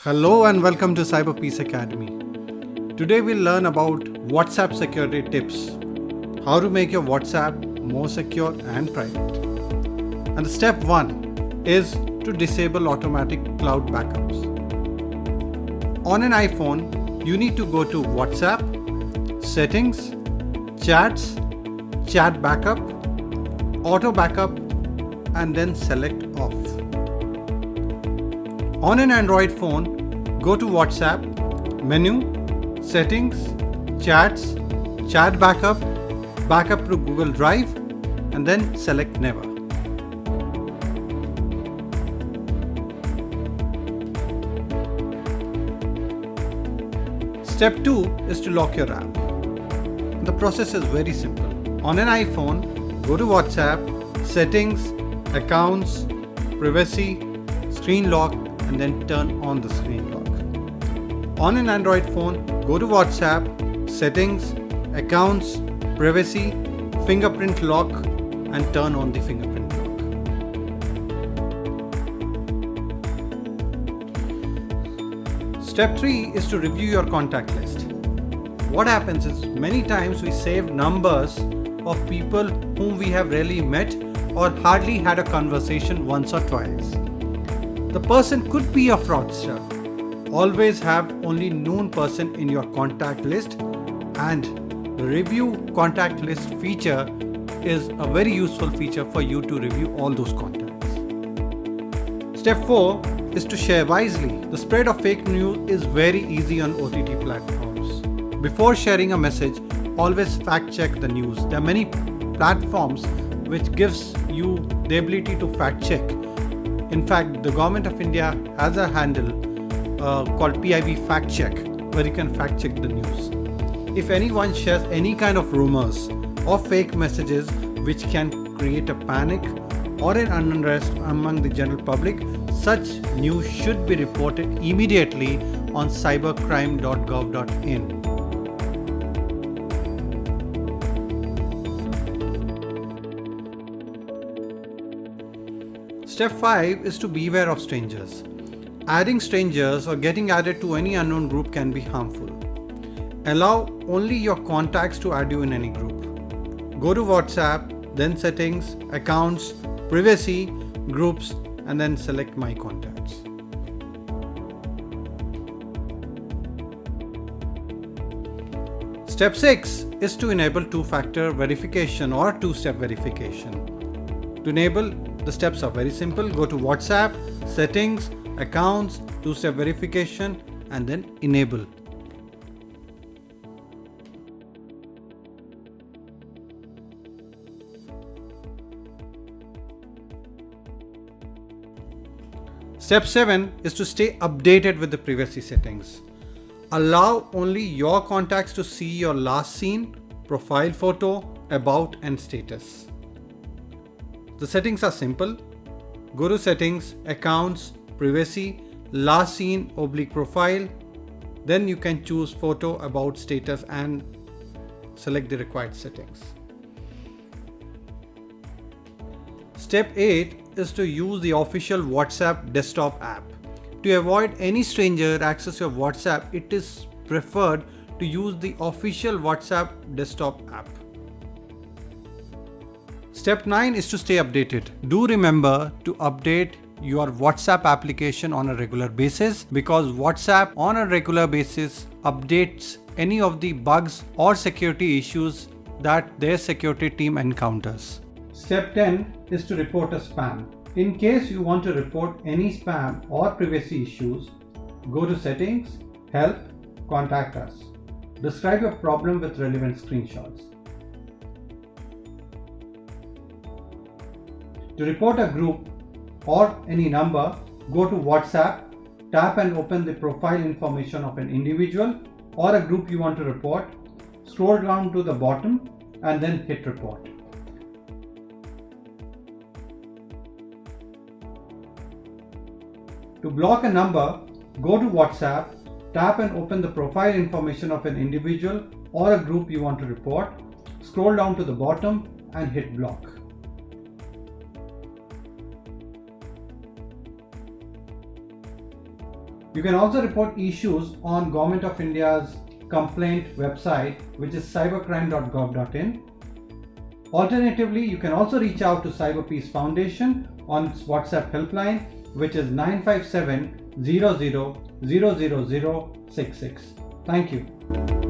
Hello and welcome to CyberPeace Academy. Today we'll learn about WhatsApp security tips, how to make your WhatsApp more secure and private. And the step 1 is to disable automatic cloud backups. On an iPhone, you need to go to WhatsApp, Settings, Chats, Chat Backup, Auto Backup, and then select Off. On an Android phone, go to WhatsApp, Menu, Settings, Chats, Chat Backup, Backup to Google Drive, and then select Never. Step 2 is to lock your app. The process is very simple. On an iPhone, go to WhatsApp, Settings, Accounts, Privacy, Screen Lock, and then turn on the screen lock. On an Android phone, go to WhatsApp, Settings, Accounts, Privacy, Fingerprint Lock, and turn on the fingerprint lock. Step 3 is to review your contact list. What happens is many times we save numbers of people whom we have rarely met or hardly had a conversation once or twice. The person could be a fraudster. Always have only known person in your contact list, and the review contact list feature is a very useful feature for you to review all those contacts. Step 4 is to share wisely. The spread of fake news is very easy on OTT platforms. Before sharing a message, always fact check the news. There are many platforms which gives you the ability to fact check. In fact, the government of India has a handle called PIB Fact Check, where you can fact check the news. If anyone shares any kind of rumors or fake messages which can create a panic or an unrest among the general public, such news should be reported immediately on cybercrime.gov.in. Step 5 is to beware of strangers. Adding strangers or getting added to any unknown group can be harmful. Allow only your contacts to add you in any group. Go to WhatsApp, then Settings, Accounts, Privacy, Groups, and then select My Contacts. Step 6 is to enable two-factor verification or two-step verification. To enable, the steps are very simple. Go to WhatsApp, Settings, Accounts, two-step verification, and then enable. Step 7 is to stay updated with the privacy settings. Allow only your contacts to see your last seen, profile photo, about, and status. The settings are simple. Go to Settings, Accounts, Privacy, Last Seen / Profile. Then you can choose Photo, About, Status, and select the required settings. Step 8 is to use the official WhatsApp desktop app. To avoid any stranger access your WhatsApp, it is preferred to use the official WhatsApp desktop app. Step 9 is to stay updated. Do remember to update your WhatsApp application on a regular basis, because WhatsApp on a regular basis updates any of the bugs or security issues that their security team encounters. Step 10 is to report a spam. In case you want to report any spam or privacy issues, go to Settings, Help, Contact Us. Describe your problem with relevant screenshots. To report a group or any number, go to WhatsApp, tap and open the profile information of an individual or a group you want to report, scroll down to the bottom and then hit Report. To block a number, go to WhatsApp, tap and open the profile information of an individual or a group you want to report, scroll down to the bottom and hit Block. You can also report issues on Government of India's complaint website, which is cybercrime.gov.in. Alternatively, you can also reach out to CyberPeace Foundation on its WhatsApp helpline, which is 957 00 000 66. Thank you.